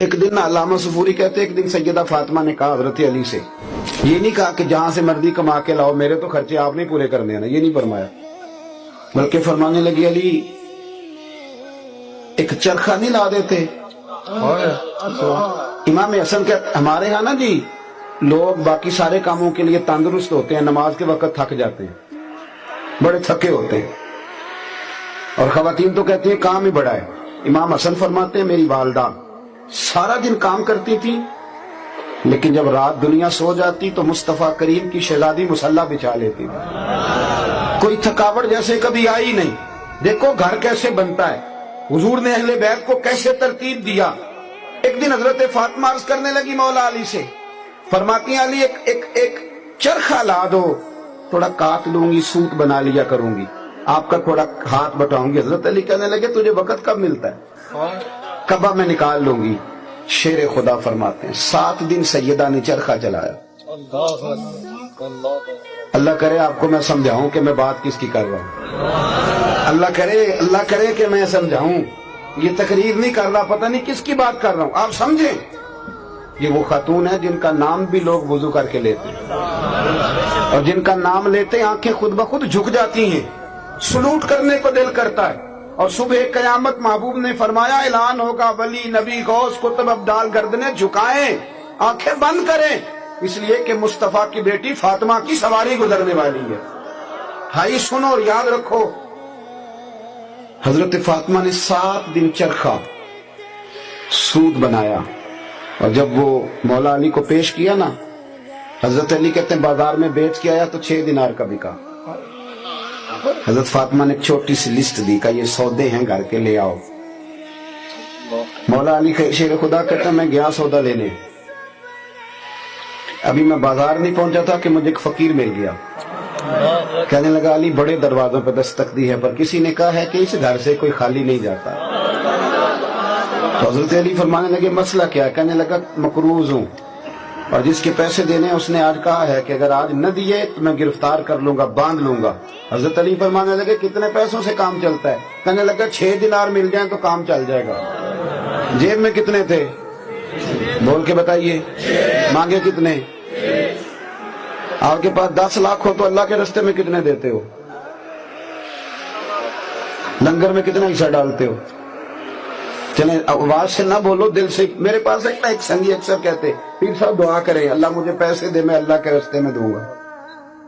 ایک دن علامہ صفوری کہتے ہیں ایک دن سیدہ فاطمہ نے کہا حضرت علی سے، یہ نہیں کہا کہ جہاں سے مرضی کما کے لاؤ، میرے تو خرچے آپ نہیں پورے کرنے ہیں نا، یہ نہیں فرمایا، بلکہ فرمانے لگی علی ایک چرخہ نہیں لا دیتے؟ امام حسن کہتے ہمارے ہاں نا جی لوگ باقی سارے کاموں کے لیے تندرست ہوتے ہیں، نماز کے وقت تھک جاتے ہیں، بڑے تھکے ہوتے ہیں، اور خواتین تو کہتی ہیں کام ہی بڑا ہے۔ امام حسن فرماتے ہیں میری والدہ سارا دن کام کرتی تھی، لیکن جب رات دنیا سو جاتی تو مصطفیٰ کریم کی شہزادی مصلی بچھا لیتی تھی، کوئی تھکاوٹ جیسے کبھی آئی نہیں۔ دیکھو گھر کیسے بنتا ہے، حضور نے اہل بیت کو کیسے ترتیب دیا۔ ایک دن حضرت فاطمہ عرض کرنے لگی مولا علی سے، فرماتی ہیں علی ایک چرخہ لا دو، تھوڑا کاٹ لوں گی، سوت بنا لیا کروں گی، آپ کا تھوڑا ہاتھ بٹاؤں گی۔ حضرت علی کہنے لگے تجھے وقت کب ملتا ہے، کبا میں نکال لوں گی۔ شیر خدا فرماتے ہیں 7 دن سیدہ نے چرخہ چلایا۔ اللہ کرے آپ کو میں سمجھاؤں کہ میں بات کس کی کر رہا ہوں، اللہ کرے کہ میں سمجھاؤں، یہ تقریر نہیں کر رہا، پتہ نہیں کس کی بات کر رہا ہوں، آپ سمجھیں۔ یہ وہ خاتون ہے جن کا نام بھی لوگ وضو کر کے لیتے ہیں، اور جن کا نام لیتے آنکھیں خود بخود جھک جاتی ہیں، سلوٹ کرنے کو دل کرتا ہے۔ اور صبح قیامت محبوب نے فرمایا اعلان ہوگا ولی نبی غوث قطب ابدال گردنیں جھکائیں، آنکھیں بند کریں، اس لیے کہ مصطفیٰ کی بیٹی فاطمہ کی سواری گزرنے والی ہے۔ بھائی سنو اور یاد رکھو، حضرت فاطمہ نے 7 دن چرخہ سود بنایا، اور جب وہ مولا علی کو پیش کیا نا، حضرت علی کہتے ہیں بازار میں بیچ کے آیا تو 6 دینار کا بکا۔ حضرت فاطمہ نے ایک چھوٹی سی لسٹ دی کہ یہ سودے ہیں گھر کے لے آؤ۔ مولا علی شیر خدا کہتا ہے میں گیا سودا لینے، ابھی میں بازار نہیں پہنچا تھا کہ مجھے ایک فقیر مل گیا، کہنے لگا علی بڑے دروازوں پہ دستک دی ہے پر کسی نے کہا ہے کہ اس گھر سے کوئی خالی نہیں جاتا۔ تو حضرت علی فرمانے لگے مسئلہ کیا ہے؟ کہنے لگا مقروض ہوں، اور جس کے پیسے دینے ہیں اس نے آج کہا ہے کہ اگر آج نہ دیے تو میں گرفتار کر لوں گا، باندھ لوں گا۔ حضرت علی فرمانے لگے کتنے پیسوں سے کام چلتا ہے؟ کہنے لگا 6 دینار مل جائیں تو کام چل جائے گا۔ جیب میں کتنے تھے بول کے بتائیے، مانگے کتنے؟ آپ کے پاس 10 لاکھ ہو تو اللہ کے راستے میں کتنے دیتے ہو؟ لنگر میں کتنا حصہ ڈالتے ہو؟ چلیں آواز سے نہ بولو، دل سے۔ میرے پاس ایک سنگی اکثر کہتے پیر صاحب دعا کریں اللہ مجھے پیسے دے، میں اللہ کے راستے میں دوں گا۔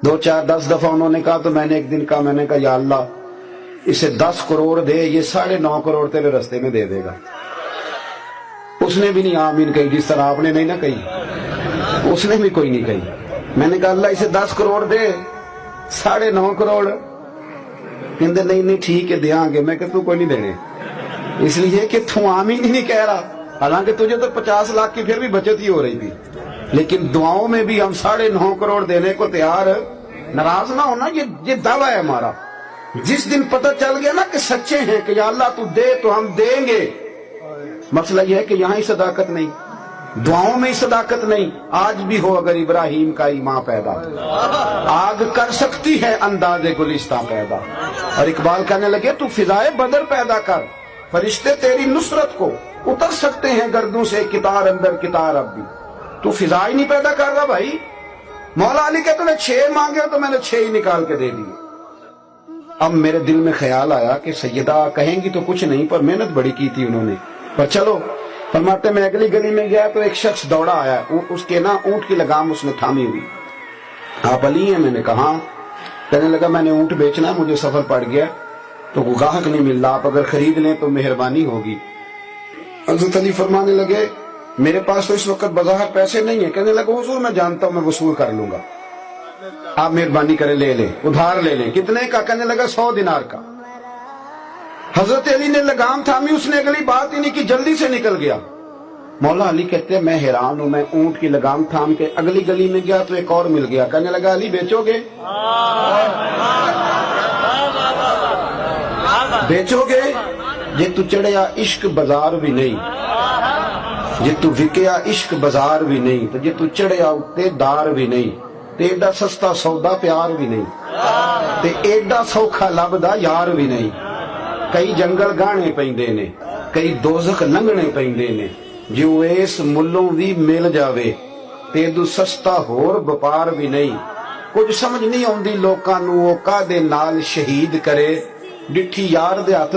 2 4 10 دفعہ انہوں نے کہا تو میں نے ایک دن کہا، میں نے کہا یا اللہ اسے 10 کروڑ دے، یہ 9.5 کروڑ تیرے راستے میں دے دے گا۔ اس نے بھی نہیں آمین کہی، جس طرح آپ نے نہیں نہ کہی، اس نے بھی کوئی نہیں کہی۔ میں نے کہا اللہ اسے 10 کروڑ دے، 9.5 کروڑ کہندے نہیں ٹھیک ہے دیاں گے۔ میں کہ تو کوئی نہیں دینے، اس لیے کہ تو آمین ہی نہیں کہہ رہا، حالانکہ تجھے تو 50 لاکھ کی پھر بھی بچت ہی ہو رہی تھی، لیکن دعاؤں میں بھی ہم 9.5 کروڑ دینے کو تیار۔ ناراض نہ ہونا، یہ دعویٰ ہے ہمارا۔ جس دن پتہ چل گیا نا کہ سچے ہیں کہ یا اللہ تو دے تو ہم دیں گے۔ مسئلہ یہ ہے کہ یہاں ہی صداقت نہیں، دعاؤں میں ہی صداقت نہیں۔ آج بھی ہو اگر ابراہیم کا ایمان پیدا، آگ کر سکتی ہے انداز گلستان پیدا۔ اور اقبال کہنے لگے تو فضائے بدر پیدا کر، فرشتے تیری نصرت کو اتر سکتے ہیں گردوں سے کتار اندر کتار۔ اب بھی تو فضا ہی نہیں پیدا کر رہا بھائی۔ مولا علی کہتے ہیں 6 مانگے تو میں نے 6 ہی نکال کے دے دیے۔ اب میرے دل میں خیال آیا کہ سیدہ کہیں گی تو کچھ نہیں، پر محنت بڑی کی تھی انہوں نے، پر چلو۔ فرماتے میں اگلی گلی میں گیا تو ایک شخص دوڑا آیا، اس کے نا اونٹ کی لگام اس نے تھامی ہوئی۔ آپ علی ہیں؟ میں نے کہا ہاں۔ کہنے لگا میں نے اونٹ بیچنا ہے، مجھے سفر پڑ گیا تو وہ گاہک نہیں مل رہا، آپ اگر خرید لیں تو مہربانی ہوگی۔ حضرت علی فرمانے لگے میرے پاس تو اس وقت بظاہر پیسے نہیں ہیں۔ کہنے لگا حضور میں جانتا ہوں میں وصول کر لوں گا، آپ مہربانی کریں لے لیں، ادھار لے لیں۔ کتنے کا؟ کہنے لگا 100 دینار کا۔ حضرت علی نے لگام تھامی، اس نے اگلی بات ہی نہیں کی، جلدی سے نکل گیا۔ مولا علی کہتے ہیں میں حیران ہوں، میں اونٹ کی لگام تھام کے اگلی گلی میں گیا تو ایک اور مل گیا۔ کہنے لگا علی بیچو گے؟ بیچو گے؟ جے تو چڑھیا عشق بازار بھی نہیں، جے تو وکیا عشق بازار بھی نہیں، تو جے تو چڑھیا اتے دار بھی نہیں، تے ایڈا سستا سودا پیار بھی نہیں، تے ایڈا سوکھا لبدا یار بھی نہیں۔ کئی جنگل گانے پیندے نے، کئی دوزخ لنگنے پیندے نے، جو ਇਸ ਮੁੱਲੋਂ ਵੀ ਮਿਲ ਜਾਵੇ ਤੇ ਦੂ ਸਸਤਾ ਹੋਰ ਵਪਾਰ ਵੀ ਨਹੀਂ। ਕੁਝ ਸਮਝ ਨਹੀਂ ਆਉਂਦੀ ਲੋਕਾਂ ਨੂੰ ਉਹ ਕਾਹਦੇ ਨਾਲ ਸ਼ਹੀਦ ਕਰੇ। ਡਿੱਠੀ ਯਾਰ ਦੇ ਹੱਥ